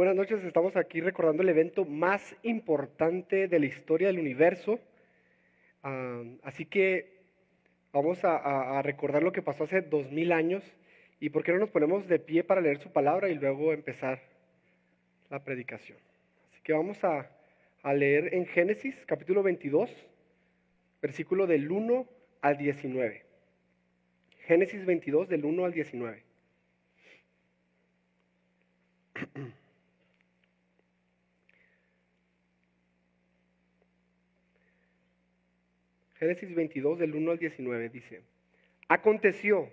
buenas noches. Estamos aquí recordando el evento más importante de la historia del universo. Así que vamos a recordar lo que pasó hace 2000 años. ¿Y por qué no nos ponemos de pie para leer su palabra y luego empezar la predicación? Así que vamos a leer en Génesis capítulo 22, versículo del 1 al 19. Génesis 22 del 1 al 19. Génesis 22 del 1 al 19 dice: Aconteció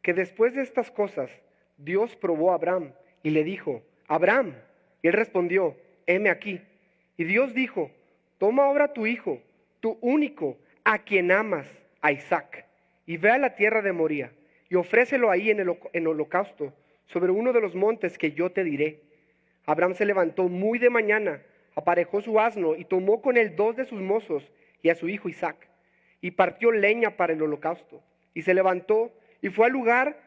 que después de estas cosas Dios probó a Abraham y le dijo: Abraham. Y él respondió: heme aquí. Y Dios dijo: toma ahora tu hijo, tu único, a quien amas, a Isaac, y ve a la tierra de Moría, y ofrécelo ahí en holocausto, sobre uno de los montes que yo te diré. Abraham se levantó muy de mañana, aparejó su asno, y tomó con él 2 de sus mozos, y a su hijo Isaac, y partió leña para el holocausto, y se levantó, y fue al lugar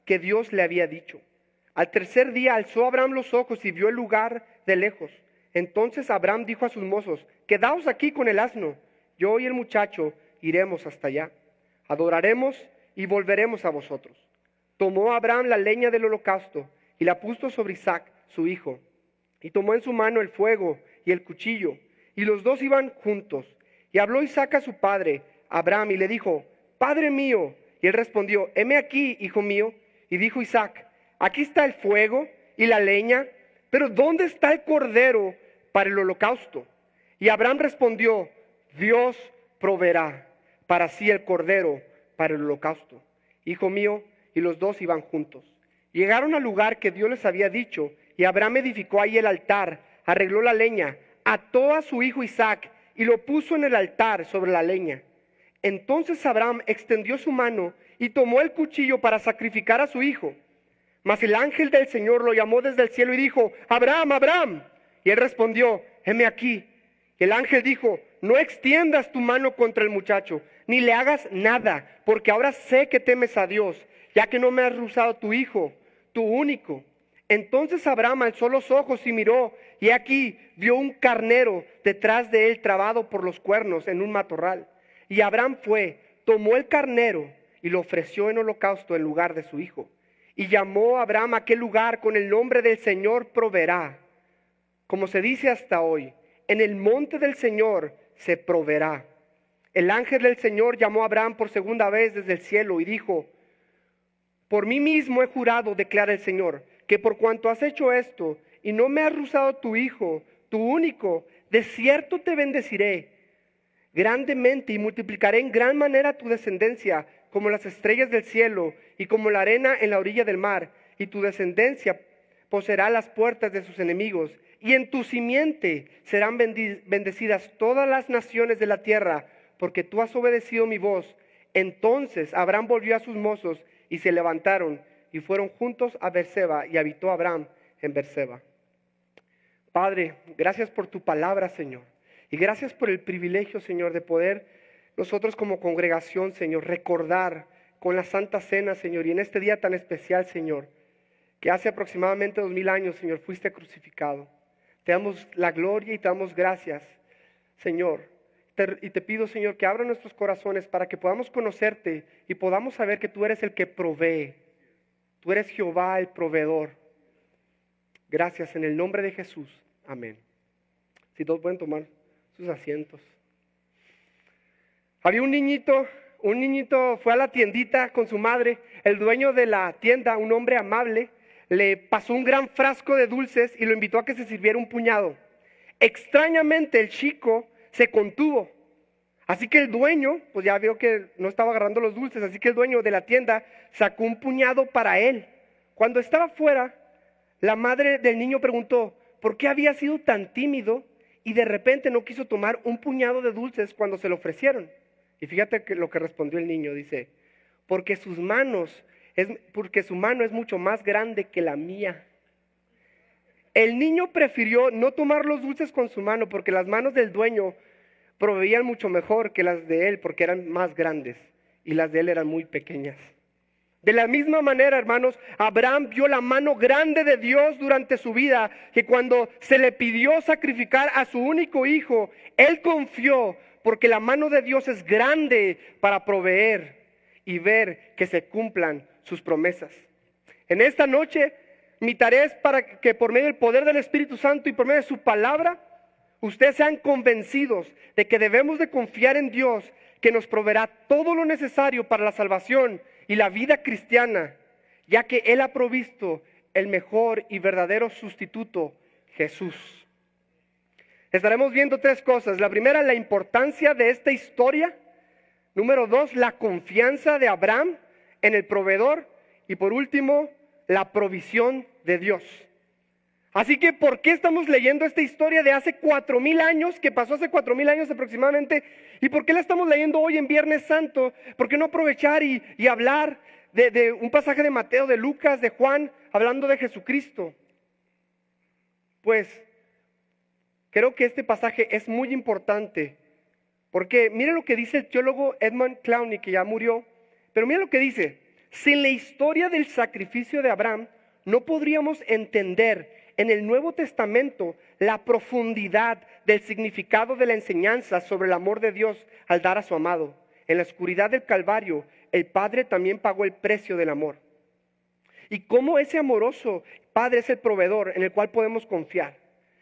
que Dios le había dicho. Al tercer día alzó Abraham los ojos y vio el lugar de lejos. Entonces Abraham dijo a sus mozos: quedaos aquí con el asno, yo y el muchacho iremos hasta allá. Adoraremos y volveremos a vosotros. Tomó Abraham la leña del holocausto y la puso sobre Isaac, su hijo. Y tomó en su mano el fuego y el cuchillo, y los dos iban juntos. Y habló Isaac a su padre, Abraham, y le dijo: Padre mío. Y él respondió: heme aquí, hijo mío. Y dijo Isaac: aquí está el fuego y la leña, pero ¿dónde está el cordero para el holocausto? Y Abraham respondió: Dios proveerá para sí el cordero para el holocausto, hijo mío. Y los dos iban juntos. Llegaron al lugar que Dios les había dicho, y Abraham edificó ahí el altar, arregló la leña, ató a su hijo Isaac y lo puso en el altar sobre la leña. Entonces Abraham extendió su mano y tomó el cuchillo para sacrificar a su hijo. Mas el ángel del Señor lo llamó desde el cielo y dijo: Abraham, Abraham. Y él respondió: heme aquí. Y el ángel dijo: no extiendas tu mano contra el muchacho, ni le hagas nada, porque ahora sé que temes a Dios, ya que no me has rehusado tu hijo, tu único. Entonces Abraham alzó los ojos y miró, y aquí vio un carnero detrás de él trabado por los cuernos en un matorral. Y Abraham fue, tomó el carnero y lo ofreció en holocausto en lugar de su hijo. Y llamó a Abraham a aquel lugar con el nombre del Señor proveerá. Como se dice hasta hoy: en el monte del Señor se proveerá. El ángel del Señor llamó a Abraham por segunda vez desde el cielo y dijo: por mí mismo he jurado, declara el Señor, que por cuanto has hecho esto y no me has rehusado tu hijo, tu único, de cierto te bendeciré grandemente y multiplicaré en gran manera tu descendencia como las estrellas del cielo y como la arena en la orilla del mar, y tu descendencia poseerá las puertas de sus enemigos, y en tu simiente serán bendecidas todas las naciones de la tierra, porque tú has obedecido mi voz. Entonces Abraham volvió a sus mozos y se levantaron y fueron juntos a Berseba, y habitó Abraham en Berseba. Padre, gracias por tu palabra, Señor. Y gracias por el privilegio, Señor, de poder nosotros como congregación, Señor, recordar con la Santa Cena, Señor, y en este día tan especial, Señor, que hace aproximadamente 2000 años, Señor, fuiste crucificado. Te damos la gloria y te damos gracias, Señor. Y te pido, Señor, que abra nuestros corazones para que podamos conocerte y podamos saber que tú eres el que provee. Tú eres Jehová, el proveedor. Gracias, en el nombre de Jesús. Amén. Si todos pueden tomar sus asientos. Había un niñito fue a la tiendita con su madre. El dueño de la tienda, un hombre amable, le pasó un gran frasco de dulces y lo invitó a que se sirviera un puñado. Extrañamente el chico se contuvo. Así que el dueño, pues ya vio que no estaba agarrando los dulces, así que el dueño de la tienda sacó un puñado para él. Cuando estaba fuera, la madre del niño preguntó por qué había sido tan tímido y de repente no quiso tomar un puñado de dulces cuando se lo ofrecieron. Y fíjate lo que respondió el niño, dice: porque su mano es mucho más grande que la mía. El niño prefirió no tomar los dulces con su mano porque las manos del dueño proveían mucho mejor que las de él porque eran más grandes y las de él eran muy pequeñas. De la misma manera, hermanos, Abraham vio la mano grande de Dios durante su vida, que cuando se le pidió sacrificar a su único hijo, él confió, porque la mano de Dios es grande para proveer y ver que se cumplan sus promesas. En esta noche, mi tarea es para que por medio del poder del Espíritu Santo y por medio de su palabra, ustedes sean convencidos de que debemos de confiar en Dios, que nos proveerá todo lo necesario para la salvación y la vida cristiana, ya que Él ha provisto el mejor y verdadero sustituto, Jesús. Estaremos viendo tres cosas. La primera, la importancia de esta historia. Número dos, la confianza de Abraham en el proveedor. Y por último, la provisión de Dios. Así que, ¿por qué estamos leyendo esta historia de hace 4,000 años, que pasó hace 4,000 años aproximadamente? ¿Y por qué la estamos leyendo hoy en Viernes Santo? ¿Por qué no aprovechar y hablar de un pasaje de Mateo, de Lucas, de Juan, hablando de Jesucristo? Pues, creo que este pasaje es muy importante, porque mire lo que dice el teólogo Edmund Clowney, que ya murió, pero mire lo que dice: sin la historia del sacrificio de Abraham, no podríamos entender en el Nuevo Testamento la profundidad del significado de la enseñanza sobre el amor de Dios al dar a su amado. En la oscuridad del Calvario, el Padre también pagó el precio del amor. Y cómo ese amoroso Padre es el proveedor en el cual podemos confiar.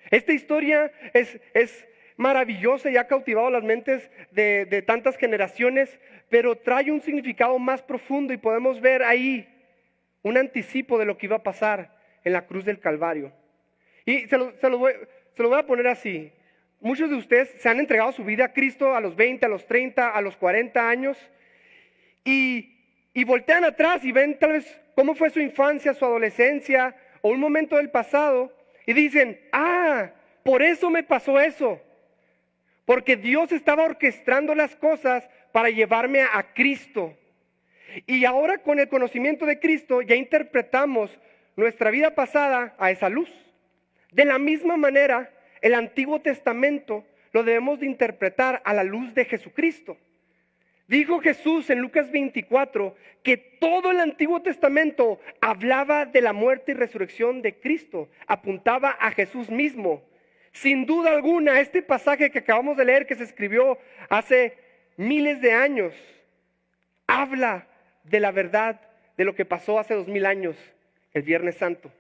Esta historia es maravillosa y ha cautivado las mentes de tantas generaciones, pero trae un significado más profundo y podemos ver ahí un anticipo de lo que iba a pasar en la cruz del Calvario. Y se lo voy a poner así. Muchos de ustedes se han entregado su vida a Cristo a los 20, a los 30, a los 40 años y voltean atrás y ven tal vez cómo fue su infancia, su adolescencia o un momento del pasado y dicen: por eso me pasó eso. Porque Dios estaba orquestando las cosas para llevarme a Cristo. Y ahora con el conocimiento de Cristo ya interpretamos nuestra vida pasada a esa luz. De la misma manera, el Antiguo Testamento lo debemos de interpretar a la luz de Jesucristo. Dijo Jesús en Lucas 24 que todo el Antiguo Testamento hablaba de la muerte y resurrección de Cristo, apuntaba a Jesús mismo. Sin duda alguna, este pasaje que acabamos de leer, que se escribió hace miles de años, habla de la verdad de lo que pasó hace 2,000 años, el Viernes Santo.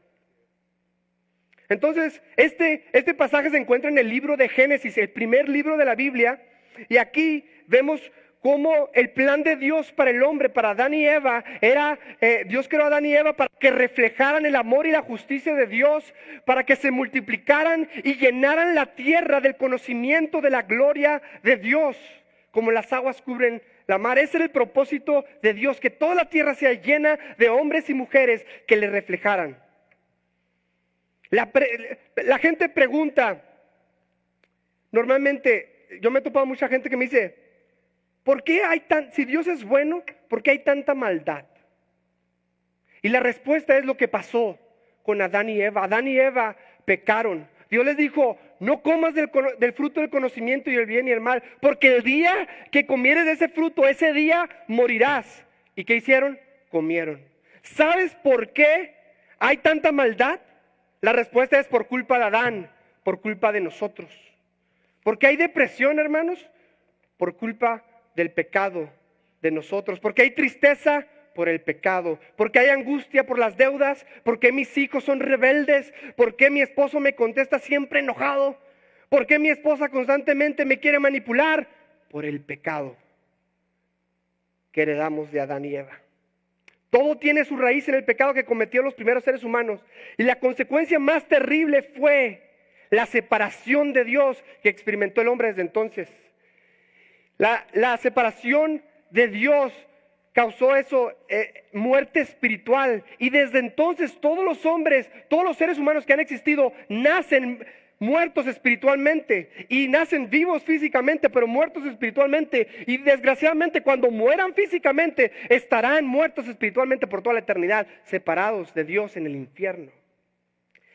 Entonces, este pasaje se encuentra en el libro de Génesis, el primer libro de la Biblia, y aquí vemos cómo el plan de Dios para el hombre, para Adán y Eva, era, Dios creó a Adán y Eva para que reflejaran el amor y la justicia de Dios, para que se multiplicaran y llenaran la tierra del conocimiento de la gloria de Dios, como las aguas cubren la mar. Ese era el propósito de Dios, que toda la tierra sea llena de hombres y mujeres que le reflejaran. La gente pregunta, normalmente, yo me he topado mucha gente que me dice: ¿por qué si Dios es bueno, por qué hay tanta maldad? Y la respuesta es lo que pasó con Adán y Eva. Adán y Eva pecaron. Dios les dijo: no comas del fruto del conocimiento y el bien y el mal, porque el día que comieres de ese fruto, ese día morirás. ¿Y qué hicieron? Comieron. ¿Sabes por qué hay tanta maldad? La respuesta es por culpa de Adán, por culpa de nosotros. ¿Por qué hay depresión, hermanos? Por culpa del pecado de nosotros. ¿Por qué hay tristeza? Por el pecado. ¿Por qué hay angustia? Por las deudas. ¿Por qué mis hijos son rebeldes? ¿Por qué mi esposo me contesta siempre enojado? ¿Por qué mi esposa constantemente me quiere manipular? Por el pecado que heredamos de Adán y Eva. Todo tiene su raíz en el pecado que cometieron los primeros seres humanos. Y la consecuencia más terrible fue la separación de Dios que experimentó el hombre desde entonces. La separación de Dios causó eso, muerte espiritual. Y desde entonces todos los hombres, todos los seres humanos que han existido, nacen muertos espiritualmente y nacen vivos físicamente, pero muertos espiritualmente. Y desgraciadamente cuando mueran físicamente, estarán muertos espiritualmente por toda la eternidad, separados de Dios en el infierno.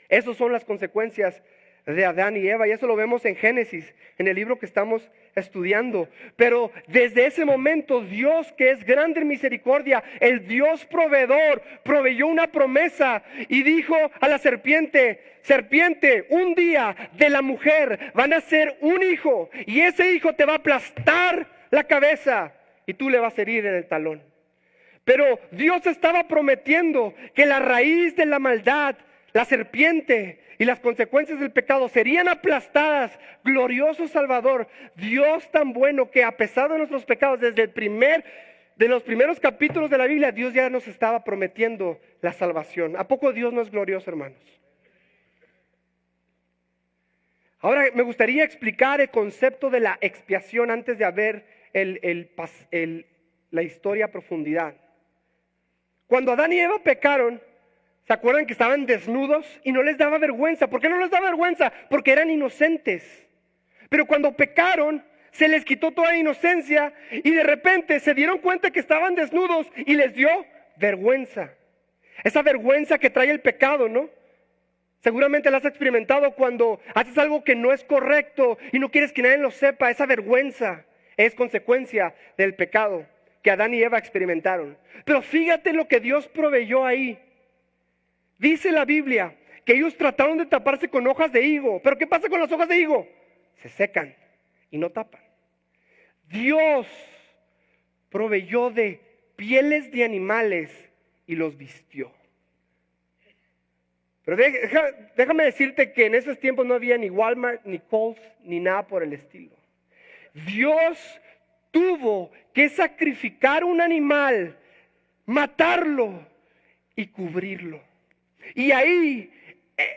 Esas son las consecuencias de Adán y Eva, y eso lo vemos en Génesis, en el libro que estamos estudiando. Pero desde ese momento Dios, que es grande en misericordia, el Dios proveedor, proveyó una promesa y dijo a la serpiente: serpiente, un día de la mujer van a ser un hijo, y ese hijo te va a aplastar la cabeza y tú le vas a herir en el talón. Pero Dios estaba prometiendo que la raíz de la maldad, la serpiente y las consecuencias del pecado serían aplastadas. Glorioso Salvador, Dios tan bueno que a pesar de nuestros pecados, desde de los primeros capítulos de la Biblia, Dios ya nos estaba prometiendo la salvación. ¿A poco Dios no es glorioso, hermanos? Ahora me gustaría explicar el concepto de la expiación antes de ver la historia a profundidad. Cuando Adán y Eva pecaron, ¿se acuerdan que estaban desnudos y no les daba vergüenza? ¿Por qué no les daba vergüenza? Porque eran inocentes. Pero cuando pecaron, se les quitó toda inocencia y de repente se dieron cuenta que estaban desnudos y les dio vergüenza. Esa vergüenza que trae el pecado, ¿no? Seguramente la has experimentado cuando haces algo que no es correcto y no quieres que nadie lo sepa. Esa vergüenza es consecuencia del pecado que Adán y Eva experimentaron. Pero fíjate lo que Dios proveyó ahí. Dice la Biblia que ellos trataron de taparse con hojas de higo. ¿Pero qué pasa con las hojas de higo? Se secan y no tapan. Dios proveyó de pieles de animales y los vistió. Pero déjame decirte que en esos tiempos no había ni Walmart, ni Kohl's, ni nada por el estilo. Dios tuvo que sacrificar un animal, matarlo y cubrirlo. Y ahí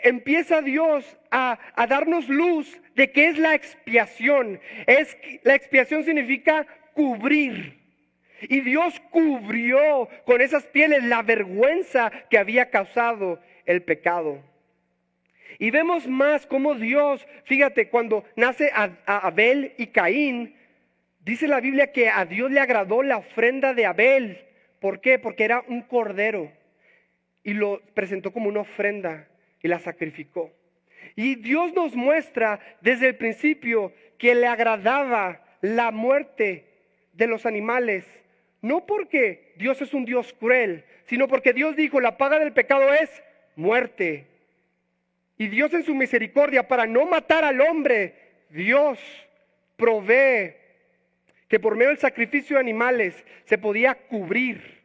empieza Dios a darnos luz de qué es la expiación. La expiación significa cubrir. Y Dios cubrió con esas pieles la vergüenza que había causado el pecado. Y vemos más cómo Dios, fíjate, cuando nace a Abel y Caín, dice la Biblia que a Dios le agradó la ofrenda de Abel. ¿Por qué? Porque era un cordero y lo presentó como una ofrenda y la sacrificó. Y Dios nos muestra desde el principio que le agradaba la muerte de los animales. No porque Dios es un Dios cruel, sino porque Dios dijo: la paga del pecado es muerte. Y Dios en su misericordia, para no matar al hombre, Dios provee que por medio del sacrificio de animales se podía cubrir.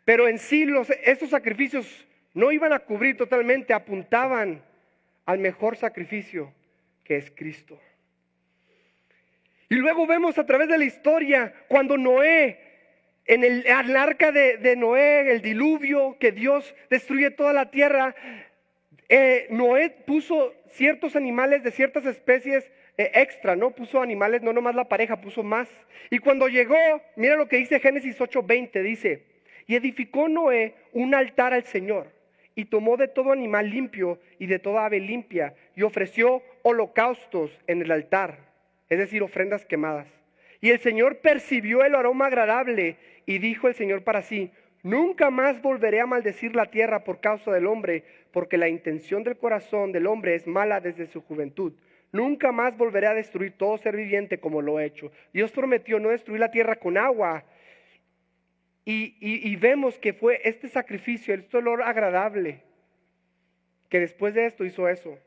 Pero en sí estos sacrificios no iban a cubrir totalmente, apuntaban al mejor sacrificio, que es Cristo. Y luego vemos a través de la historia cuando Noé, en el arca de Noé, el diluvio, que Dios destruye toda la tierra, Noé puso ciertos animales de ciertas especies extra, ¿no? Puso animales, no nomás la pareja, puso más. Y cuando llegó, mira lo que dice Génesis 8:20, dice: y edificó Noé un altar al Señor, y tomó de todo animal limpio y de toda ave limpia, y ofreció holocaustos en el altar, es decir, ofrendas quemadas. Y el Señor percibió el aroma agradable, y dijo el Señor para sí: nunca más volveré a maldecir la tierra por causa del hombre, porque la intención del corazón del hombre es mala desde su juventud. Nunca más volveré a destruir todo ser viviente como lo he hecho. Dios prometió no destruir la tierra con agua. Y vemos que fue este sacrificio, este olor agradable, que después de esto hizo eso.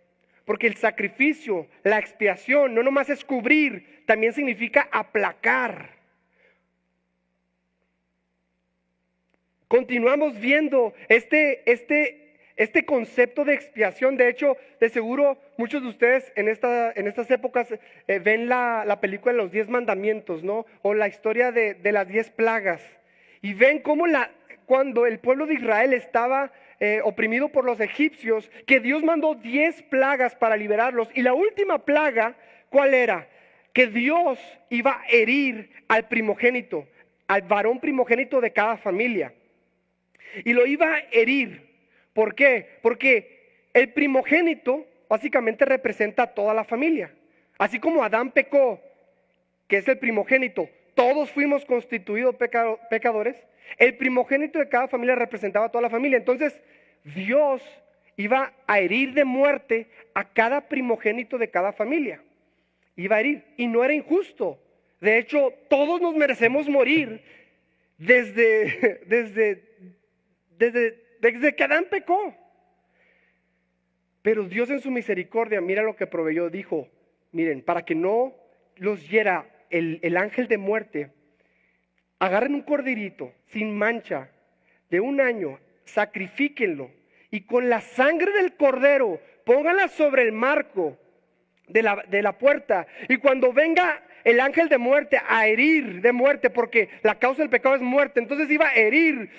Porque el sacrificio, la expiación, no nomás es cubrir, también significa aplacar. Continuamos viendo este concepto de expiación. De hecho, de seguro muchos de ustedes en estas épocas ven la película de los 10 mandamientos, ¿no? O la historia de las 10 plagas. Y ven cómo cuando el pueblo de Israel estaba oprimido por los egipcios, que Dios mandó 10 plagas para liberarlos. Y la última plaga, ¿cuál era? Que Dios iba a herir al primogénito, al varón primogénito de cada familia. Y lo iba a herir. ¿Por qué? Porque el primogénito básicamente representa a toda la familia. Así como Adán pecó, que es el primogénito, todos fuimos constituidos pecadores. El primogénito de cada familia representaba a toda la familia. Entonces Dios iba a herir de muerte a cada primogénito de cada familia. Iba a herir, y no era injusto. De hecho, todos nos merecemos morir desde que Adán pecó. Pero Dios en su misericordia, mira lo que proveyó, dijo, miren, para que no los hiera el ángel de muerte, agarren un corderito sin mancha de 1 año, sacrifíquenlo, y con la sangre del cordero pónganla sobre el marco de la puerta, y cuando venga el ángel de muerte a herir de muerte, porque la causa del pecado es muerte, entonces iba a herir,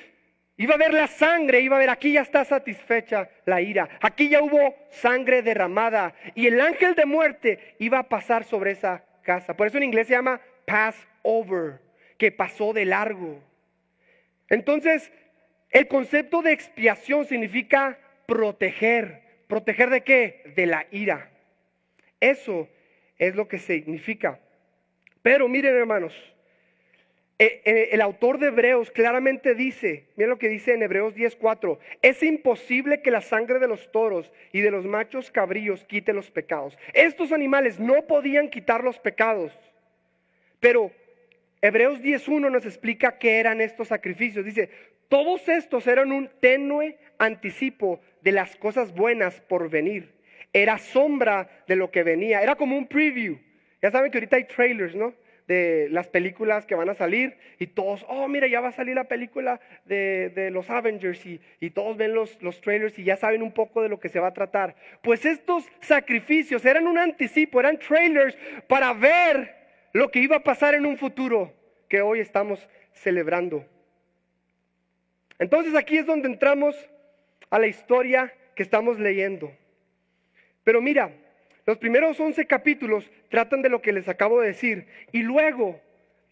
iba a ver la sangre, iba a ver, aquí ya está satisfecha la ira, aquí ya hubo sangre derramada, y el ángel de muerte iba a pasar sobre esa casa. Por eso en inglés se llama Passover, que pasó de largo. Entonces, el concepto de expiación significa proteger. ¿Proteger de qué? De la ira. Eso es lo que significa. Pero miren, hermanos, el autor de Hebreos claramente dice, miren lo que dice en Hebreos 10:4, es imposible que la sangre de los toros y de los machos cabríos quite los pecados. Estos animales no podían quitar los pecados, pero Hebreos 10:1 nos explica qué eran estos sacrificios. Dice, todos estos eran un tenue anticipo de las cosas buenas por venir. Era sombra de lo que venía, era como un preview. Ya saben que ahorita hay trailers, ¿no? De las películas que van a salir y todos, oh mira, ya va a salir la película de los Avengers y todos ven los trailers y ya saben un poco de lo que se va a tratar. Pues estos sacrificios eran un anticipo, eran trailers para ver lo que iba a pasar en un futuro que hoy estamos celebrando. Entonces aquí es donde entramos a la historia que estamos leyendo. Pero mira, los primeros 11 capítulos tratan de lo que les acabo de decir. Y luego,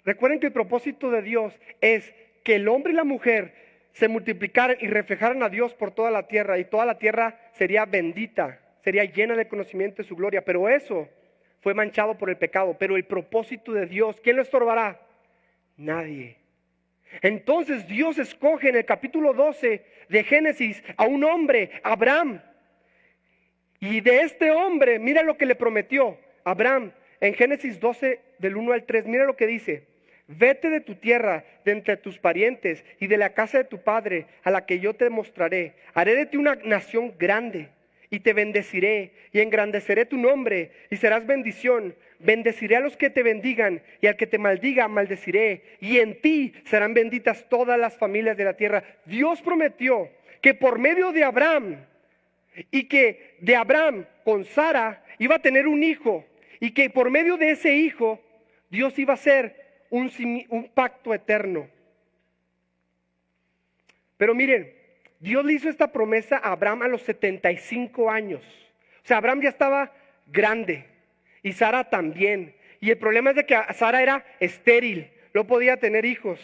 recuerden que el propósito de Dios es que el hombre y la mujer se multiplicaran y reflejaran a Dios por toda la tierra. Y toda la tierra sería bendita, sería llena de conocimiento de su gloria. Pero eso fue manchado por el pecado. Pero el propósito de Dios, ¿quién lo estorbará? Nadie. Entonces Dios escoge en el capítulo 12 de Génesis a un hombre, Abraham. Y de este hombre, mira lo que le prometió Abraham en Génesis 12 del 1 al 3. Mira lo que dice: vete de tu tierra, de entre tus parientes y de la casa de tu padre, a la que yo te mostraré. Haré de ti una nación grande y te bendeciré y engrandeceré tu nombre y serás bendición. Bendeciré a los que te bendigan y al que te maldiga maldeciré, y en ti serán benditas todas las familias de la tierra. Dios prometió que por medio de Abraham y que de Abraham con Sara iba a tener un hijo, y que por medio de ese hijo Dios iba a hacer un pacto eterno. Pero miren, Dios le hizo esta promesa a Abraham a los 75 años. O sea, Abraham ya estaba grande y Sara también. Y el problema es de que Sara era estéril, no podía tener hijos.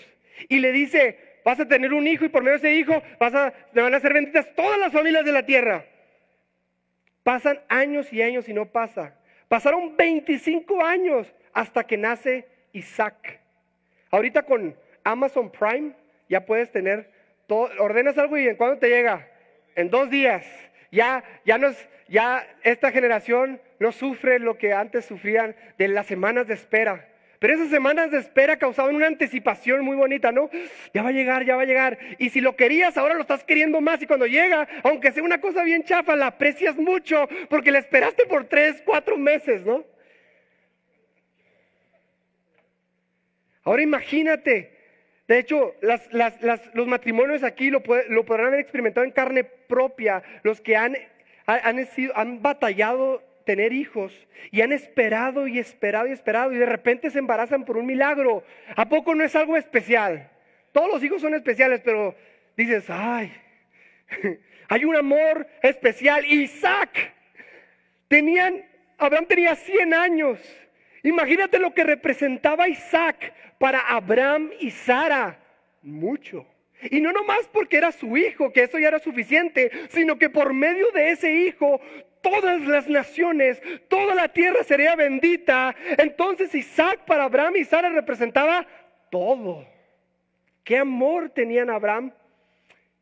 Y le dice, vas a tener un hijo y por medio de ese hijo le van a ser benditas todas las familias de la tierra. Pasan años y años y no pasa. Pasaron 25 años hasta que nace Isaac. Ahorita con Amazon Prime ya puedes tener todo, ordenas algo y ¿en cuándo te llega? En 2 días. Ya esta generación no sufre lo que antes sufrían de las semanas de espera. Pero esas semanas de espera causaban una anticipación muy bonita, ¿no? Ya va a llegar, ya va a llegar. Y si lo querías, ahora lo estás queriendo más. Y cuando llega, aunque sea una cosa bien chafa, la aprecias mucho porque la esperaste por 3, 4 meses, ¿no? Ahora imagínate. De hecho, los matrimonios aquí lo podrán haber experimentado en carne propia. Los que han batallado tener hijos y han esperado y esperado y esperado y de repente se embarazan por un milagro. ¿A poco no es algo especial? Todos los hijos son especiales, pero dices, ay, hay un amor especial. Abraham tenía 100 años. Imagínate lo que representaba Isaac para Abraham y Sara. Mucho. Y no nomás porque era su hijo, que eso ya era suficiente, sino que por medio de ese hijo, todas las naciones, toda la tierra sería bendita. Entonces Isaac para Abraham y Sara representaba todo. Qué amor tenían Abraham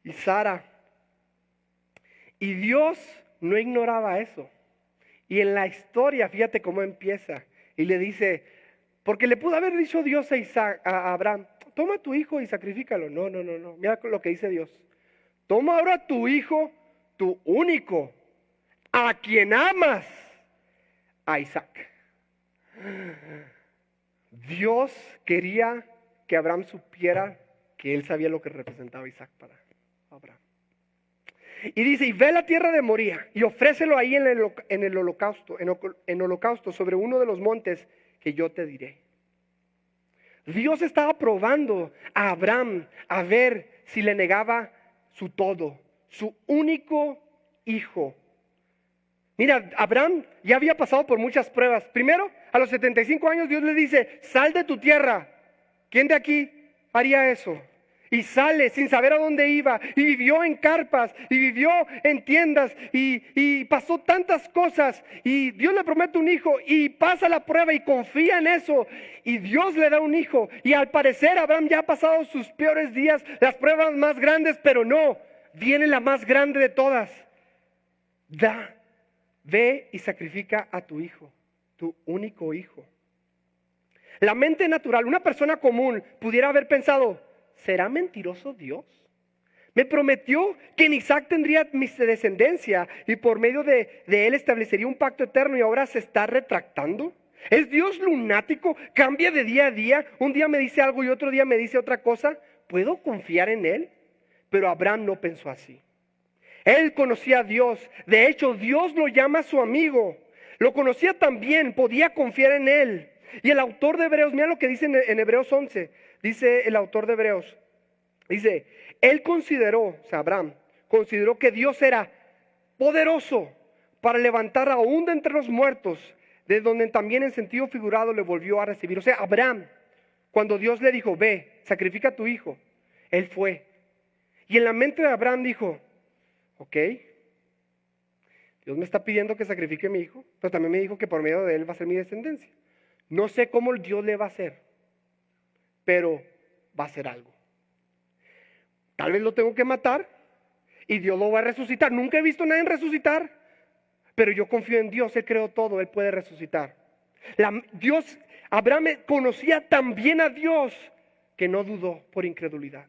y Sara. Y Dios no ignoraba eso. Y en la historia, fíjate cómo empieza. Y le dice, porque le pudo haber dicho Dios a Abraham, toma a tu hijo y sacrifícalo. No. Mira lo que dice Dios. Toma ahora a tu hijo, tu único, a quien amas, a Isaac. Dios quería que Abraham supiera que él sabía lo que representaba Isaac para Abraham. Y dice, y ve a la tierra de Moría y ofrécelo ahí en el holocausto sobre uno de los montes que yo te diré. Dios estaba probando a Abraham a ver si le negaba su todo, su único hijo. Mira, Abraham ya había pasado por muchas pruebas. Primero, a los 75 años Dios le dice, sal de tu tierra. ¿Quién de aquí haría eso? Y sale sin saber a dónde iba, y vivió en carpas, y vivió en tiendas, y pasó tantas cosas, y Dios le promete un hijo, y pasa la prueba, y confía en eso, y Dios le da un hijo, y al parecer Abraham ya ha pasado sus peores días, las pruebas más grandes, pero no, viene la más grande de todas. Ve y sacrifica a tu hijo, tu único hijo. La mente natural, una persona común, pudiera haber pensado, ¿será mentiroso Dios? Me prometió que en Isaac tendría mi descendencia y por medio de él establecería un pacto eterno y ahora se está retractando. ¿Es Dios lunático? ¿Cambia de día a día? Un día me dice algo y otro día me dice otra cosa. ¿Puedo confiar en él? Pero Abraham no pensó así. Él conocía a Dios. De hecho, Dios lo llama su amigo. Lo conocía también, podía confiar en él. Y el autor de Hebreos, mira lo que dice en Hebreos 11. Dice el autor de Hebreos, dice, él consideró, o sea, Abraham, consideró que Dios era poderoso para levantar aún de entre los muertos, de donde también en sentido figurado le volvió a recibir. O sea, Abraham, cuando Dios le dijo, ve, sacrifica a tu hijo, él fue. Y en la mente de Abraham dijo, ok, Dios me está pidiendo que sacrifique a mi hijo, pero también me dijo que por medio de él va a ser mi descendencia. No sé cómo Dios le va a hacer, pero va a hacer algo. Tal vez lo tengo que matar y Dios lo va a resucitar. Nunca he visto a nadie resucitar, pero yo confío en Dios. Él creó todo, Él puede resucitar. Abraham conocía tan bien a Dios que no dudó por incredulidad.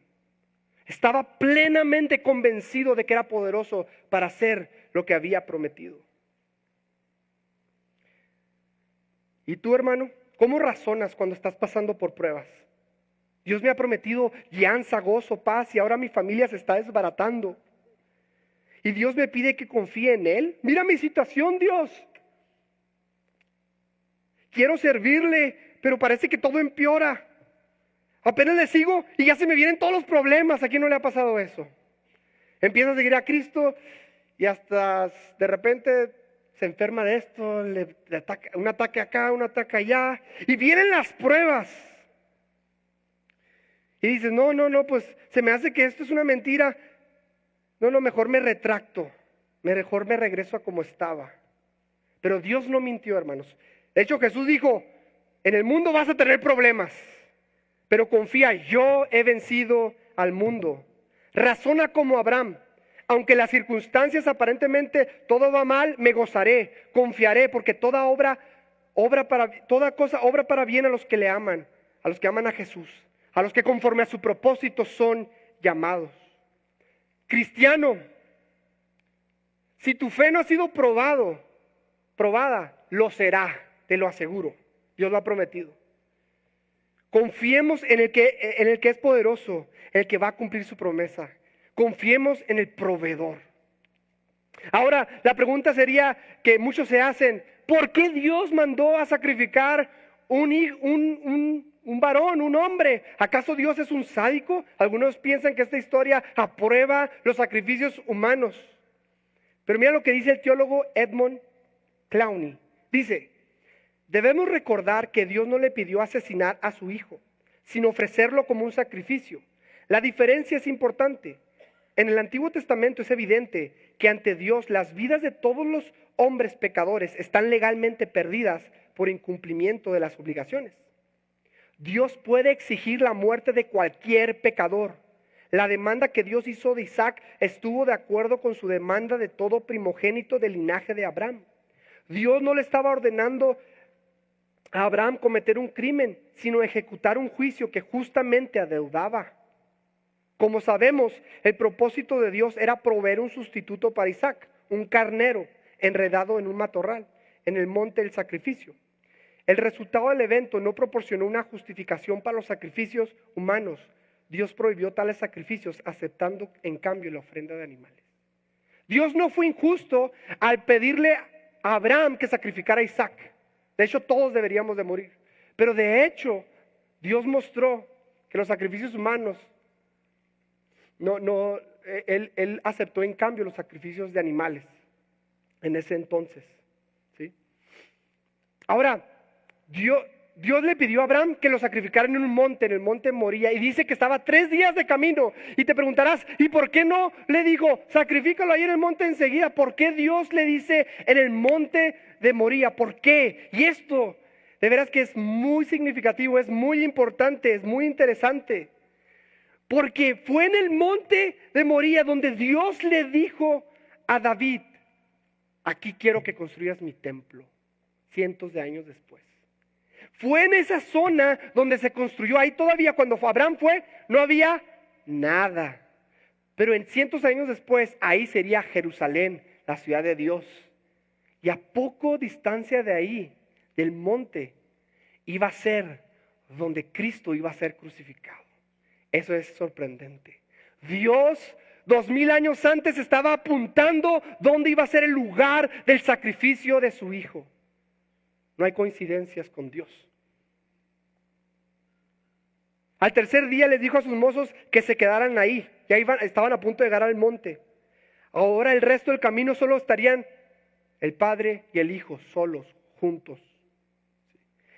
Estaba plenamente convencido de que era poderoso para hacer lo que había prometido. ¿Y tú, hermano? ¿Cómo razonas cuando estás pasando por pruebas? Dios me ha prometido guianza, gozo, paz y ahora mi familia se está desbaratando. Y Dios me pide que confíe en Él. Mira mi situación, Dios. Quiero servirle, pero parece que todo empeora. Apenas le sigo y ya se me vienen todos los problemas. ¿A quién no le ha pasado eso? Empieza a seguir a Cristo y hasta de repente se enferma de esto, le ataca, un ataque acá, un ataque allá. Y vienen las pruebas. Y dices, no, pues se me hace que esto es una mentira. No, mejor me retracto. Mejor me regreso a como estaba. Pero Dios no mintió, hermanos. De hecho, Jesús dijo, en el mundo vas a tener problemas. Pero confía, yo he vencido al mundo. Razona como Abraham. Aunque las circunstancias aparentemente todo va mal, me gozaré, confiaré, porque toda cosa obra para bien a los que le aman, a los que aman a Jesús, a los que conforme a su propósito son llamados. Cristiano, si tu fe no ha sido probada, lo será, te lo aseguro. Dios lo ha prometido. Confiemos en el que es poderoso, el que va a cumplir su promesa. Confiemos en el proveedor. Ahora, la pregunta sería que muchos se hacen, ¿por qué Dios mandó a sacrificar un varón, un hombre? ¿Acaso Dios es un sádico? Algunos piensan que esta historia aprueba los sacrificios humanos. Pero mira lo que dice el teólogo Edmund Clowney. Dice, debemos recordar que Dios no le pidió asesinar a su hijo, sino ofrecerlo como un sacrificio. La diferencia es importante. En el Antiguo Testamento es evidente que ante Dios las vidas de todos los hombres pecadores están legalmente perdidas por incumplimiento de las obligaciones. Dios puede exigir la muerte de cualquier pecador. La demanda que Dios hizo de Isaac estuvo de acuerdo con su demanda de todo primogénito del linaje de Abraham. Dios no le estaba ordenando a Abraham cometer un crimen, sino ejecutar un juicio que justamente adeudaba. Como sabemos, el propósito de Dios era proveer un sustituto para Isaac, un carnero enredado en un matorral, en el monte del sacrificio. El resultado del evento no proporcionó una justificación para los sacrificios humanos. Dios prohibió tales sacrificios, aceptando en cambio la ofrenda de animales. Dios no fue injusto al pedirle a Abraham que sacrificara a Isaac. De hecho, todos deberíamos de morir. Pero de hecho, Dios mostró que los sacrificios humanos, Él aceptó en cambio los sacrificios de animales en ese entonces. ¿Sí? Ahora, Dios le pidió a Abraham que lo sacrificara en un monte, en el monte Moría, y dice que estaba 3 días de camino. Y te preguntarás, ¿y por qué no le dijo, sacrifícalo ahí en el monte enseguida? ¿Por qué Dios le dice en el monte de Moría? ¿Por qué? Y esto, de veras que es muy significativo, es muy importante, es muy interesante. Porque fue en el monte de Moría donde Dios le dijo a David, aquí quiero que construyas mi templo, cientos de años después. Fue en esa zona donde se construyó. Ahí todavía cuando Abraham fue, no había nada. Pero en cientos de años después, ahí sería Jerusalén, la ciudad de Dios. Y a poco distancia de ahí, del monte, iba a ser donde Cristo iba a ser crucificado. Eso es sorprendente. Dios, 2000 años antes, estaba apuntando dónde iba a ser el lugar del sacrificio de su Hijo. No hay coincidencias con Dios. Al tercer día les dijo a sus mozos que se quedaran ahí. Ya estaban a punto de llegar al monte. Ahora el resto del camino solo estarían el padre y el hijo solos, juntos.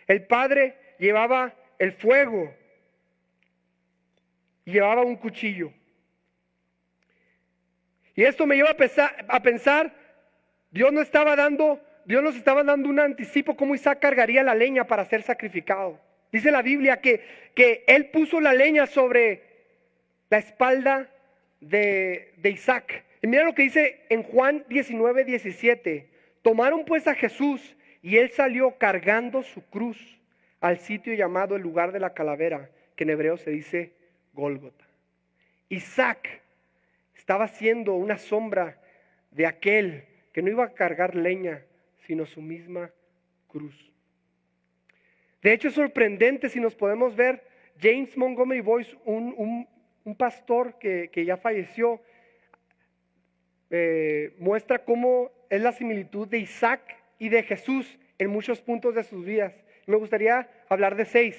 El padre llevaba el fuego, llevaba un cuchillo. Y esto me lleva a pensar, Dios nos estaba dando un anticipo cómo Isaac cargaría la leña para ser sacrificado. Dice la Biblia que él puso la leña sobre la espalda de Isaac. Y mira lo que dice en Juan 19:17. Tomaron pues a Jesús y él salió cargando su cruz al sitio llamado el lugar de la calavera, que en hebreo se dice Gólgota. Isaac estaba siendo una sombra de aquel que no iba a cargar leña, sino su misma cruz. De hecho, es sorprendente si nos podemos ver, James Montgomery Boyce, un pastor que ya falleció, muestra cómo es la similitud de Isaac y de Jesús en muchos puntos de sus vidas. Me gustaría hablar de 6,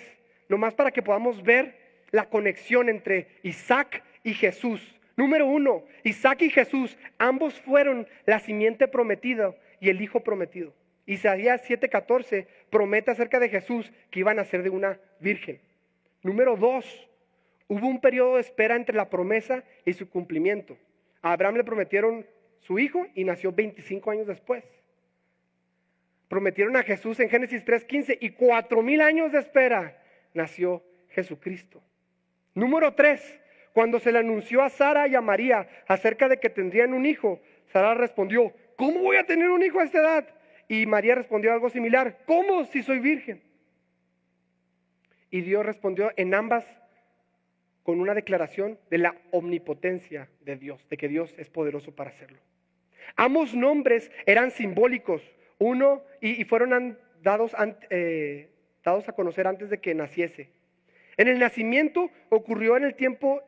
nomás para que podamos ver la conexión entre Isaac y Jesús. Número 1, Isaac y Jesús, ambos fueron la simiente prometida y el hijo prometido. Isaías 7:14 promete acerca de Jesús que iba a nacer de una virgen. Número 2, hubo un periodo de espera entre la promesa y su cumplimiento. A Abraham le prometieron su hijo y nació 25 años después. Prometieron a Jesús en Génesis 3:15 y 4000 años de espera nació Jesucristo. Número 3, cuando se le anunció a Sara y a María acerca de que tendrían un hijo, Sara respondió, ¿cómo voy a tener un hijo a esta edad? Y María respondió algo similar, ¿cómo si soy virgen? Y Dios respondió en ambas con una declaración de la omnipotencia de Dios, de que Dios es poderoso para hacerlo. Ambos nombres eran simbólicos, y fueron dados a conocer antes de que naciese. El nacimiento ocurrió en el tiempo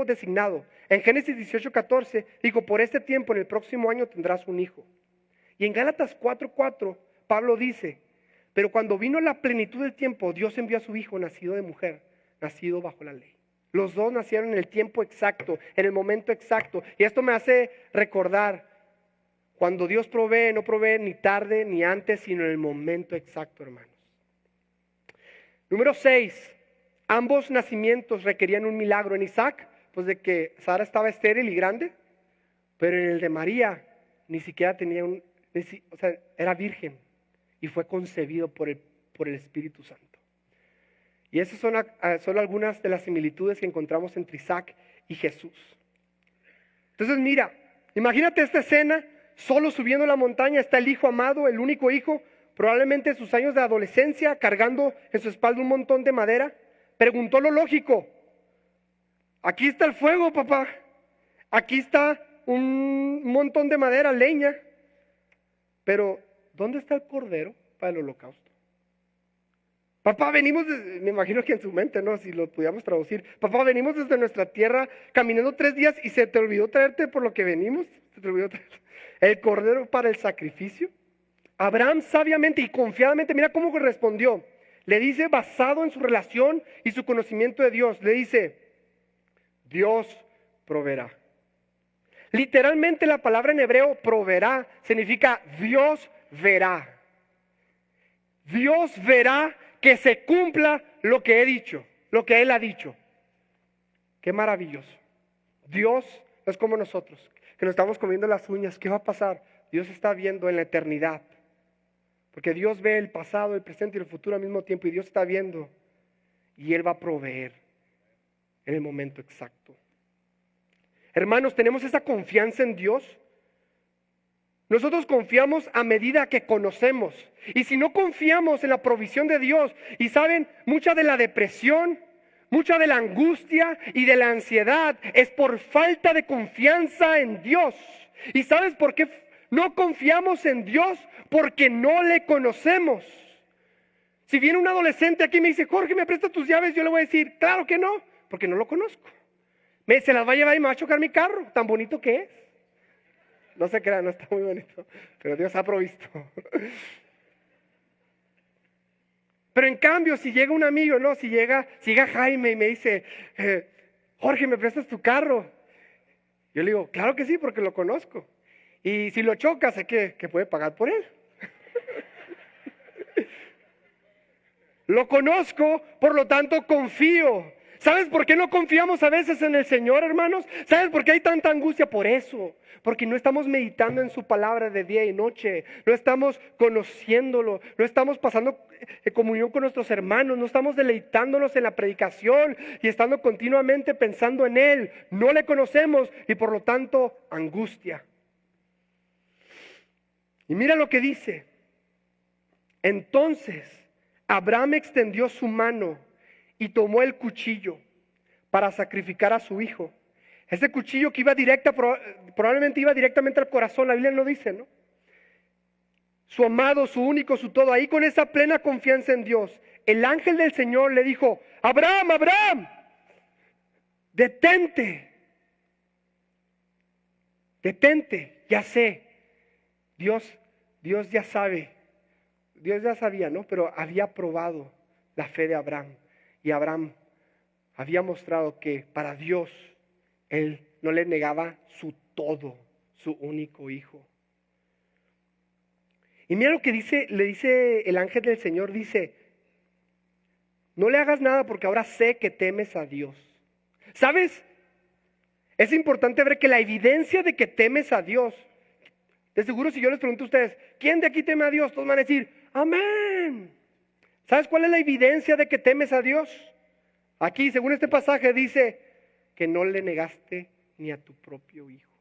designado. En Génesis 18:14 dijo, por este tiempo, en el próximo año tendrás un hijo. Y en Gálatas 4:4, Pablo dice, pero cuando vino la plenitud del tiempo, Dios envió a su hijo nacido de mujer, nacido bajo la ley. Los dos nacieron en el tiempo exacto, en el momento exacto. Y esto me hace recordar, cuando Dios provee, no provee ni tarde ni antes, sino en el momento exacto, hermanos. Número 6, ambos nacimientos requerían un milagro. En Isaac, pues de que Sara estaba estéril y grande, pero en el de María ni siquiera tenía era virgen y fue concebido por el Espíritu Santo. Y esas son solo algunas de las similitudes que encontramos entre Isaac y Jesús. Entonces mira, imagínate esta escena, solo subiendo la montaña está el hijo amado, el único hijo, probablemente en sus años de adolescencia, cargando en su espalda un montón de madera. Preguntó lo lógico: aquí está el fuego, papá, aquí está un montón de madera, leña, pero ¿dónde está el cordero para el holocausto? Papá, me imagino que en su mente, ¿no? Si lo pudiéramos traducir. Papá, venimos desde nuestra tierra caminando 3 días y se te olvidó traerte por lo que venimos. Se te olvidó traer el cordero para el sacrificio. Abraham sabiamente y confiadamente, mira cómo respondió. Le dice, basado en su relación y su conocimiento de Dios, le dice: Dios proveerá. Literalmente la palabra en hebreo proveerá significa Dios verá. Dios verá que se cumpla lo que he dicho, lo que Él ha dicho. Qué maravilloso. Dios no es como nosotros, que nos estamos comiendo las uñas. ¿Qué va a pasar? Dios está viendo en la eternidad. Porque Dios ve el pasado, el presente y el futuro al mismo tiempo. Y Dios está viendo. Y Él va a proveer en el momento exacto. Hermanos, ¿tenemos esa confianza en Dios? Nosotros confiamos a medida que conocemos. Y si no confiamos en la provisión de Dios, y saben, mucha de la depresión, mucha de la angustia y de la ansiedad es por falta de confianza en Dios. ¿Y sabes por qué no confiamos en Dios? Porque no le conocemos. Si viene un adolescente aquí y me dice: Jorge, ¿me prestas tus llaves? Yo le voy a decir: claro que no, porque no lo conozco. Se las va a llevar y me va a chocar mi carro, tan bonito que es. No se crean, no está muy bonito, pero Dios ha provisto. Pero en cambio, si llega un amigo, ¿no? Si llega Jaime y me dice: Jorge, ¿me prestas tu carro? Yo le digo: claro que sí, porque lo conozco. Y si lo choca, sé que puede pagar por él. Lo conozco, por lo tanto confío. ¿Sabes por qué no confiamos a veces en el Señor, hermanos? ¿Sabes por qué hay tanta angustia? Por eso. Porque no estamos meditando en su palabra de día y noche. No estamos conociéndolo. No estamos pasando comunión con nuestros hermanos. No estamos deleitándonos en la predicación y estando continuamente pensando en Él. No le conocemos y por lo tanto angustia. Y mira lo que dice. Entonces Abraham extendió su mano y tomó el cuchillo para sacrificar a su hijo. Ese cuchillo que probablemente iba directamente al corazón. La Biblia no dice, ¿no? Su amado, su único, su todo. Ahí con esa plena confianza en Dios, el ángel del Señor le dijo: Abraham, Abraham, detente. Detente, ya sé. Dios ya sabe. Dios ya sabía, ¿no? Pero había probado la fe de Abraham. Y Abraham había mostrado que para Dios Él no le negaba su todo, su único hijo. Y mira lo que le dice el ángel del Señor, dice: no le hagas nada porque ahora sé que temes a Dios. ¿Sabes? Es importante ver que la evidencia de que temes a Dios, de seguro si yo les pregunto a ustedes: ¿quién de aquí teme a Dios? Todos van a decir: amén. ¿Sabes cuál es la evidencia de que temes a Dios? Aquí, según este pasaje, dice que no le negaste ni a tu propio hijo.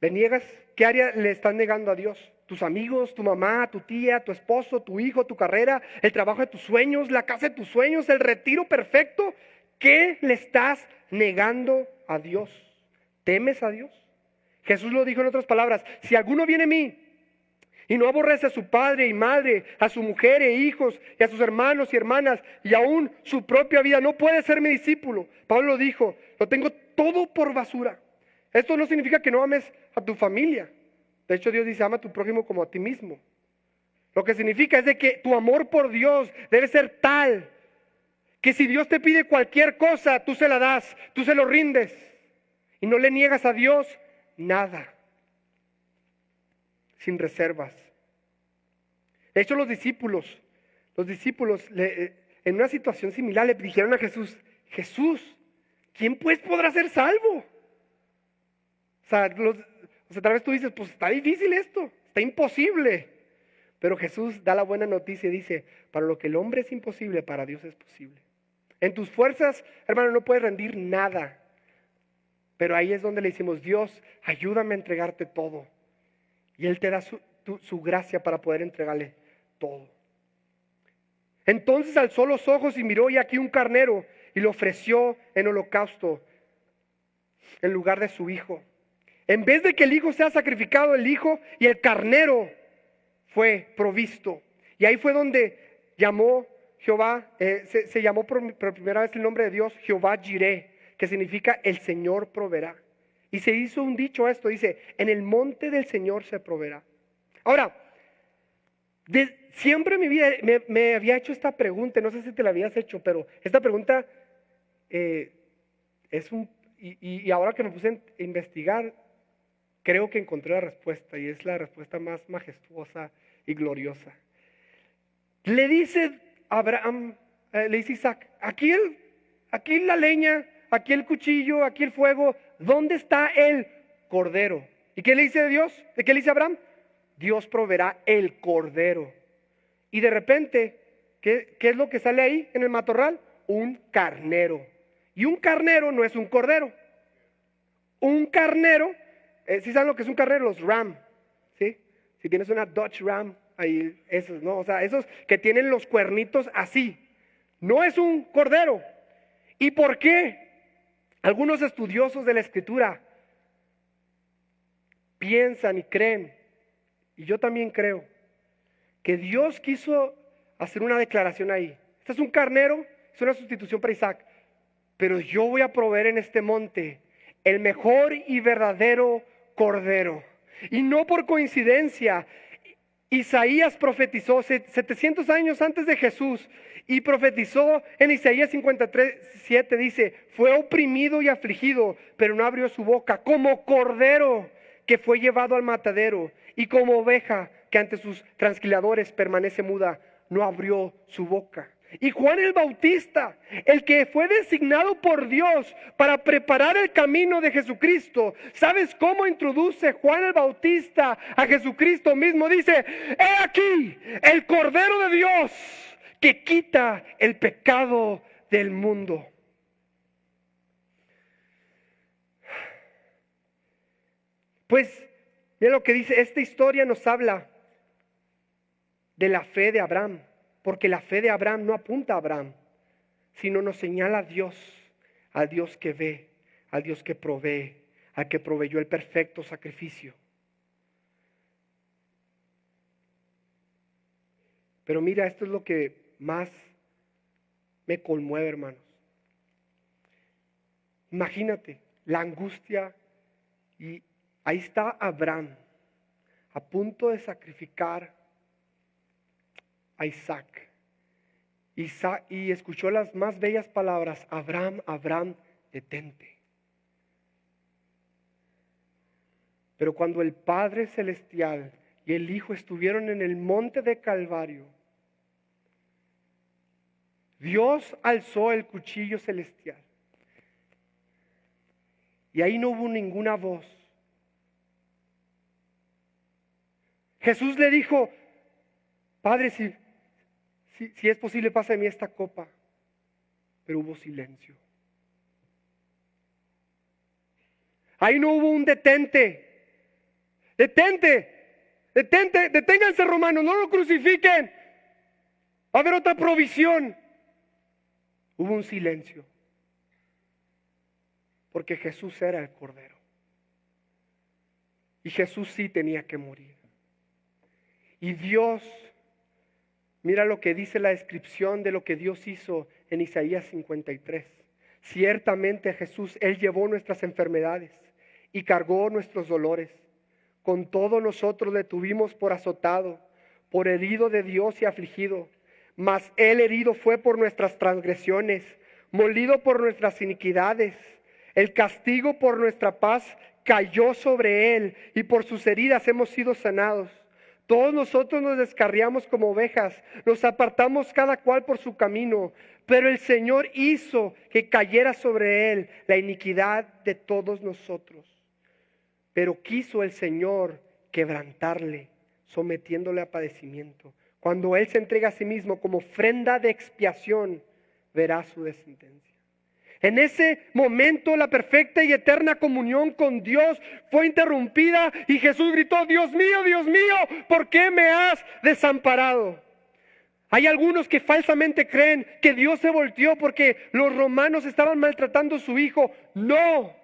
¿Le niegas? ¿Qué área le estás negando a Dios? ¿Tus amigos, tu mamá, tu tía, tu esposo, tu hijo, tu carrera, el trabajo de tus sueños, la casa de tus sueños, el retiro perfecto? ¿Qué le estás negando a Dios? ¿Temes a Dios? Jesús lo dijo en otras palabras: si alguno viene a mí y no aborrece a su padre y madre, a su mujer e hijos, y a sus hermanos y hermanas, y aún su propia vida, no puede ser mi discípulo. Pablo dijo: lo tengo todo por basura. Esto no significa que no ames a tu familia. De hecho, Dios dice: ama a tu prójimo como a ti mismo. Lo que significa es de que tu amor por Dios debe ser tal que si Dios te pide cualquier cosa, tú se la das, tú se lo rindes. Y no le niegas a Dios nada. Sin reservas. De hecho, los discípulos en una situación similar le dijeron a Jesús: Jesús, ¿quién pues podrá ser salvo? O sea, tal vez tú dices: pues está difícil esto, está imposible. Pero Jesús da la buena noticia y dice, para lo que el hombre es imposible, para Dios es posible. En tus fuerzas, hermano, no puedes rendir nada. Pero ahí es donde le decimos, Dios, ayúdame a entregarte todo. Y Él te da su gracia para poder entregarle todo. Entonces alzó los ojos y miró, y aquí un carnero, y lo ofreció en holocausto en lugar de su hijo. En vez de que el hijo sea sacrificado, el hijo y el carnero fue provisto. Y ahí fue donde llamó Jehová, se llamó por primera vez el nombre de Dios, Jehová Jireh, que significa el Señor proveerá. Y se hizo un dicho esto, dice, en el monte del Señor se proveerá. Ahora, siempre en mi vida me había hecho esta pregunta, no sé si te la habías hecho, pero esta pregunta y ahora que me puse a investigar, creo que encontré la respuesta, y es la respuesta más majestuosa y gloriosa. Le dice Abraham, le dice Isaac, aquí la leña, aquí el cuchillo, aquí el fuego, ¿dónde está el cordero? ¿Y qué le dice Dios? ¿De qué le dice Abraham? Dios proveerá el cordero. Y de repente, ¿qué es lo que sale ahí en el matorral? Un carnero. Y un carnero no es un cordero. Un carnero, ¿sí saben lo que es un carnero? Los Ram, ¿sí? Si tienes una Dodge Ram, ahí esos, ¿no? O sea, esos que tienen los cuernitos así. No es un cordero. ¿Y por qué? Algunos estudiosos de la Escritura piensan y creen, y yo también creo, que Dios quiso hacer una declaración ahí. Este es un carnero, es una sustitución para Isaac, pero yo voy a proveer en este monte el mejor y verdadero cordero. Y no por coincidencia, Isaías profetizó 700 años antes de Jesús, y profetizó en Isaías 53:7, dice, fue oprimido y afligido, pero no abrió su boca, como cordero que fue llevado al matadero, y como oveja que ante sus trasquiladores permanece muda, no abrió su boca. Y Juan el Bautista, el que fue designado por Dios para preparar el camino de Jesucristo, ¿sabes cómo introduce Juan el Bautista a Jesucristo mismo? Dice, he aquí el Cordero de Dios que quita el pecado del mundo. Pues, mira lo que dice, esta historia nos habla de la fe de Abraham, porque la fe de Abraham no apunta a Abraham, sino nos señala a Dios que ve, al Dios que provee, al que proveyó el perfecto sacrificio. Pero mira, esto es lo que más me conmueve, hermanos. Imagínate la angustia, y ahí está Abraham a punto de sacrificar a Isaac. Y escuchó las más bellas palabras, Abraham, Abraham, detente. Pero cuando el Padre Celestial y el Hijo estuvieron en el monte de Calvario, Dios alzó el cuchillo celestial. Y ahí no hubo ninguna voz. Jesús le dijo, Padre, si es posible, pasa de mí esta copa. Pero hubo silencio. Ahí no hubo un detente. Deténganse, romanos, no lo crucifiquen. Va a haber otra provisión. Hubo un silencio. Porque Jesús era el Cordero. Y Jesús sí tenía que morir. Y Dios, mira lo que dice la descripción de lo que Dios hizo en Isaías 53. Ciertamente Jesús, Él llevó nuestras enfermedades y cargó nuestros dolores. Con todo nosotros le tuvimos por azotado, por herido de Dios y afligido. Mas Él herido fue por nuestras transgresiones, molido por nuestras iniquidades. El castigo por nuestra paz cayó sobre Él, y por sus heridas hemos sido sanados. Todos nosotros nos descarriamos como ovejas, nos apartamos cada cual por su camino, pero el Señor hizo que cayera sobre Él la iniquidad de todos nosotros. Pero quiso el Señor quebrantarle sometiéndole a padecimiento. Cuando Él se entrega a sí mismo como ofrenda de expiación, verá su descendencia. En ese momento la perfecta y eterna comunión con Dios fue interrumpida y Jesús gritó: Dios mío, ¿por qué me has desamparado? Hay algunos que falsamente creen que Dios se volteó porque los romanos estaban maltratando a su hijo. No,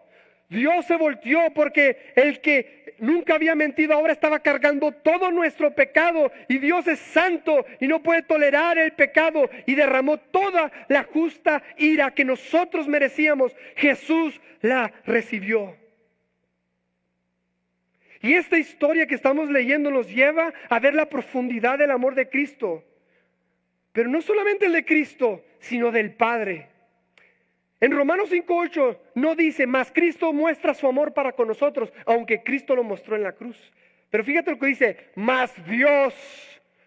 Dios se volteó porque el que nunca había mentido ahora estaba cargando todo nuestro pecado, y Dios es santo y no puede tolerar el pecado, y derramó toda la justa ira que nosotros merecíamos. Jesús la recibió. Y esta historia que estamos leyendo nos lleva a ver la profundidad del amor de Cristo. Pero no solamente el de Cristo, sino del Padre. En Romanos 5:8 no dice: mas Cristo muestra su amor para con nosotros, aunque Cristo lo mostró en la cruz. Pero fíjate lo que dice: mas Dios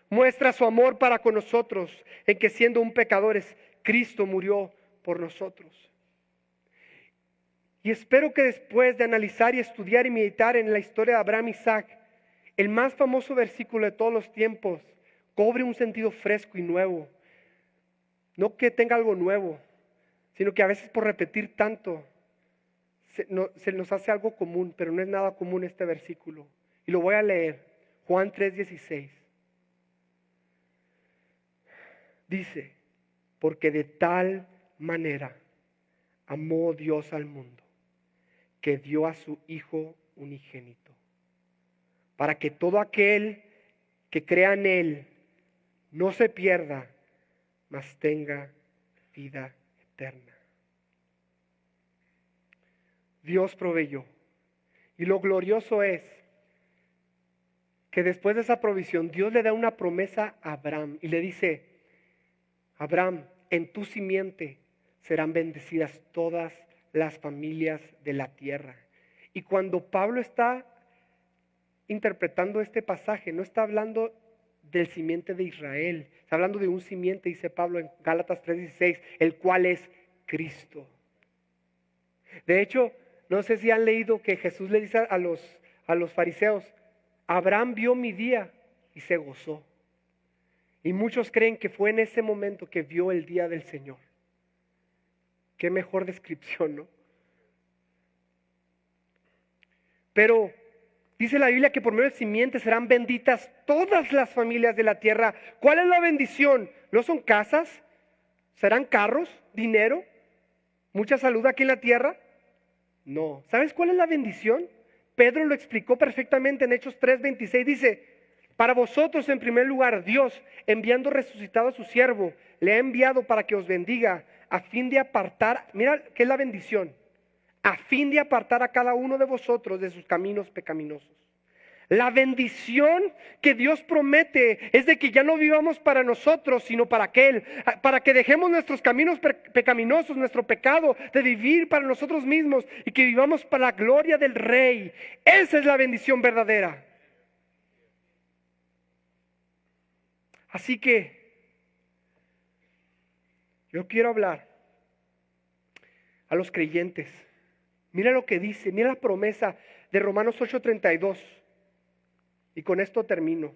muestra su amor para con nosotros, en que siendo un pecadores, Cristo murió por nosotros. Y espero que después de analizar y estudiar y meditar en la historia de Abraham y Isaac, el más famoso versículo de todos los tiempos cobre un sentido fresco y nuevo. No que tenga algo nuevo, sino que a veces por repetir tanto se nos hace algo común, pero no es nada común este versículo. Y lo voy a leer, Juan 3:16. Dice: porque de tal manera amó Dios al mundo, que dio a su Hijo unigénito, para que todo aquel que crea en Él no se pierda, mas tenga vida eterna. Dios proveyó. Y lo glorioso es que después de esa provisión, Dios le da una promesa a Abraham y le dice: Abraham, en tu simiente serán bendecidas todas las familias de la tierra. Y cuando Pablo está interpretando este pasaje, no está hablando del simiente de Israel, está hablando de un simiente, dice Pablo en Gálatas 3:16, el cual es Cristo. De hecho, no sé si han leído que Jesús le dice a los fariseos: Abraham vio mi día y se gozó. Y muchos creen que fue en ese momento que vio el día del Señor. Qué mejor descripción, ¿no? Pero dice la Biblia que por medio de simiente serán benditas todas las familias de la tierra. ¿Cuál es la bendición? ¿No son casas? ¿Serán carros? ¿Dinero? ¿Mucha salud aquí en la tierra? No. ¿Sabes cuál es la bendición? Pedro lo explicó perfectamente en Hechos 3:26. Dice: para vosotros en primer lugar Dios, enviando resucitado a su siervo, le ha enviado para que os bendiga, a fin de apartar, mira qué es la bendición, a fin de apartar a cada uno de vosotros de sus caminos pecaminosos. La bendición que Dios promete es de que ya no vivamos para nosotros, sino para aquel, para que dejemos nuestros caminos pecaminosos, nuestro pecado de vivir para nosotros mismos, y que vivamos para la gloria del Rey. Esa es la bendición verdadera. Así que yo quiero hablar a los creyentes. Mira lo que dice, mira la promesa de Romanos 8:32. Y con esto termino.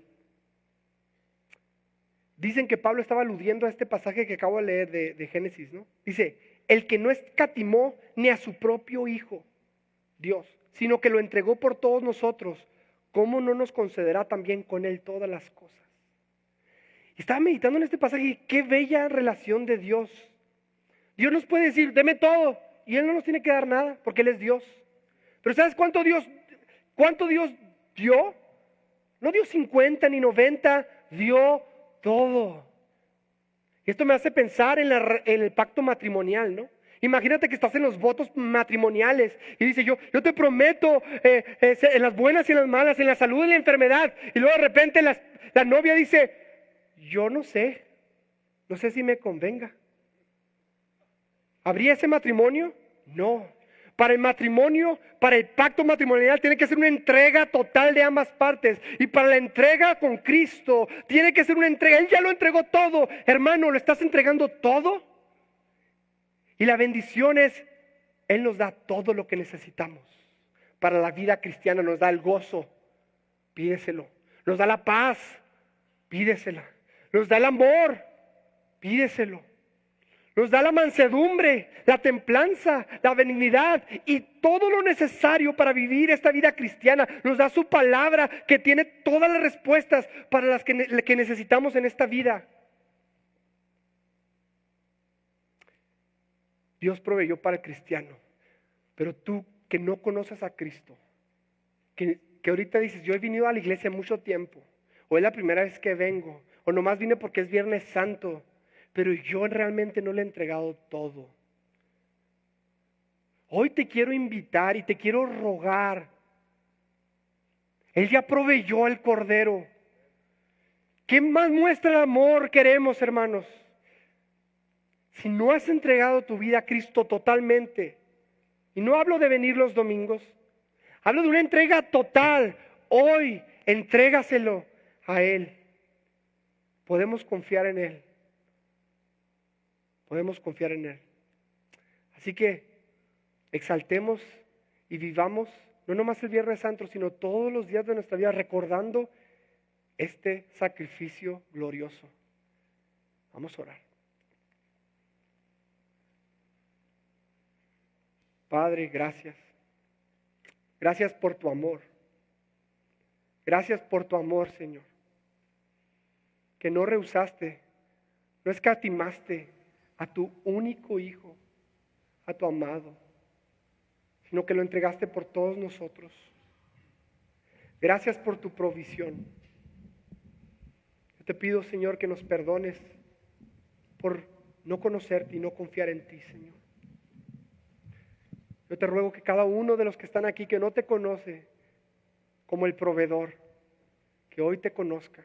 Dicen que Pablo estaba aludiendo a este pasaje que acabo de leer de Génesis, ¿no? Dice: el que no escatimó ni a su propio Hijo, Dios, sino que lo entregó por todos nosotros, ¿cómo no nos concederá también con Él todas las cosas? Y estaba meditando en este pasaje y qué bella relación de Dios. Dios nos puede decir: deme todo, y Él no nos tiene que dar nada, porque Él es Dios. Pero ¿sabes cuánto Dios dio? No dio 50 ni 90, dio todo. Y esto me hace pensar en el pacto matrimonial, ¿no? Imagínate que estás en los votos matrimoniales y dice: yo te prometo en las buenas y en las malas, en la salud y en la enfermedad. Y luego de repente la novia dice: yo no sé si me convenga. ¿Habría ese matrimonio? No. Para el matrimonio, para el pacto matrimonial, tiene que ser una entrega total de ambas partes. Y para la entrega con Cristo, tiene que ser una entrega. Él ya lo entregó todo. Hermano, ¿lo estás entregando todo? Y la bendición es: Él nos da todo lo que necesitamos. Para la vida cristiana nos da el gozo. Pídeselo. Nos da la paz, pídesela. Nos da el amor, pídeselo. Nos da la mansedumbre, la templanza, la benignidad y todo lo necesario para vivir esta vida cristiana. Nos da su palabra que tiene todas las respuestas para las que necesitamos en esta vida. Dios proveyó para el cristiano, pero tú que no conoces a Cristo, que ahorita dices, yo he venido a la iglesia mucho tiempo, o es la primera vez que vengo, o nomás vine porque es Viernes Santo, pero yo realmente no le he entregado todo. Hoy te quiero invitar y te quiero rogar. Él ya proveyó el Cordero. ¿Qué más muestra de amor queremos, hermanos? Si no has entregado tu vida a Cristo totalmente, y no hablo de venir los domingos, hablo de una entrega total. Hoy, entrégaselo a Él. Podemos confiar en Él. Podemos confiar en Él. Así que exaltemos y vivamos, no nomás el Viernes Santo, sino todos los días de nuestra vida, recordando este sacrificio glorioso. Vamos a orar. Padre, gracias. Gracias por tu amor. Gracias por tu amor, Señor. Que no rehusaste, no escatimaste a tu único Hijo, a tu amado, sino que lo entregaste por todos nosotros. Gracias por tu provisión. Yo te pido, Señor, que nos perdones por no conocerte y no confiar en ti, Señor. Yo te ruego que cada uno de los que están aquí, que no te conoce como el proveedor, que hoy te conozca.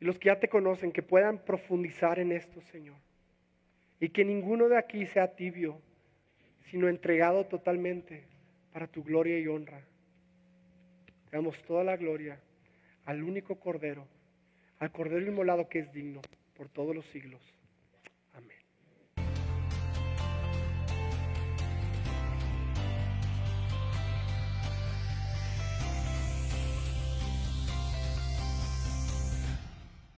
Y los que ya te conocen, que puedan profundizar en esto, Señor. Y que ninguno de aquí sea tibio, sino entregado totalmente para tu gloria y honra. Te damos toda la gloria al único Cordero, al Cordero inmolado que es digno por todos los siglos.